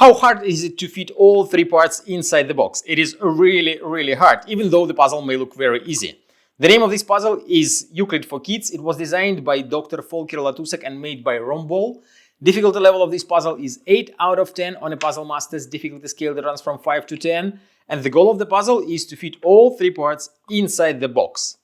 How hard is it to fit all 3 parts inside the box? It is really hard, even though the puzzle may look very easy. The name of this puzzle is Euklid for Kids. It was designed by Dr. Volker Latussek and made by Rombol. Difficulty level of this puzzle is 8 out of 10 on a Puzzle Masters difficulty scale that runs from 5 to 10. And the goal of the puzzle is to fit all 3 parts inside the box.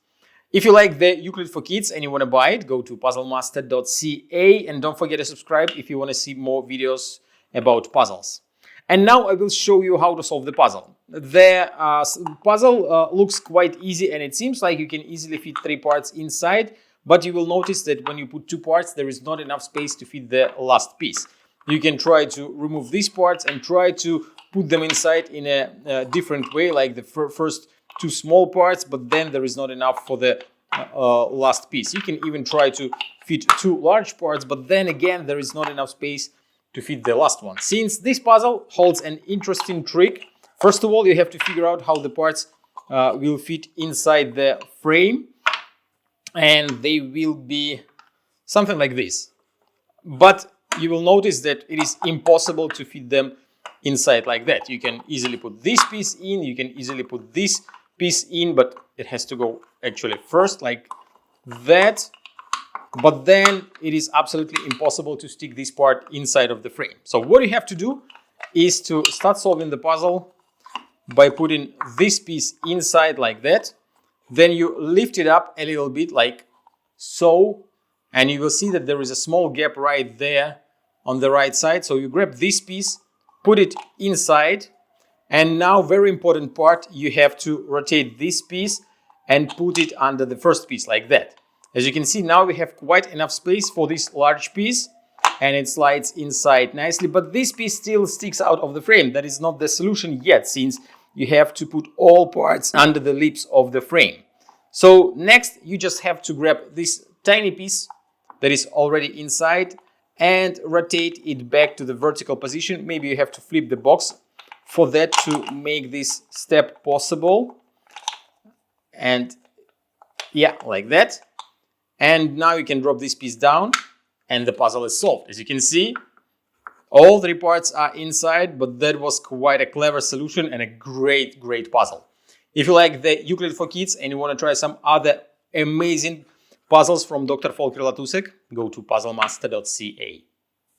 If you like the Euklid for Kids and you want to buy it, go to puzzlemaster.ca and don't forget to subscribe if you want to see more videos about puzzles. And now I will show you how to solve the puzzle. The puzzle looks quite easy and it seems like you can easily fit 3 parts inside, but you will notice that when you put 2 parts, there is not enough space to fit the last piece. You can try to remove these parts and try to put them inside in a different way, like the first 2 small parts, but then there is not enough for the last piece. You can even try to fit 2 large parts, but then again, there is not enough space to fit the last one. Since this puzzle holds an interesting trick, first of all, you have to figure out how the parts will fit inside the frame, and they will be something like this. But you will notice that it is impossible to fit them inside like that. You can easily put this piece in, you can easily put this piece in, but it has to go actually first like that. But then it is absolutely impossible to stick this part inside of the frame. So what you have to do is to start solving the puzzle by putting this piece inside like that. Then you lift it up a little bit like so, and you will see that there is a small gap right there on the right side. So you grab this piece, put it inside, and now very important part, you have to rotate this piece and put it under the first piece like that. As you can see, now we have quite enough space for this large piece and it slides inside nicely, but this piece still sticks out of the frame. That is not the solution yet, since you have to put all parts under the lips of the frame. So next, you just have to grab this tiny piece that is already inside and rotate it back to the vertical position. Maybe you have to flip the box for that to make this step possible. And yeah, like that. And now you can drop this piece down and the puzzle is solved. As you can see, all 3 parts are inside, but that was quite a clever solution and a great puzzle. If you like the Euklid for Kids and you want to try some other amazing puzzles from Dr. Volker Latussek, go to puzzlemaster.ca.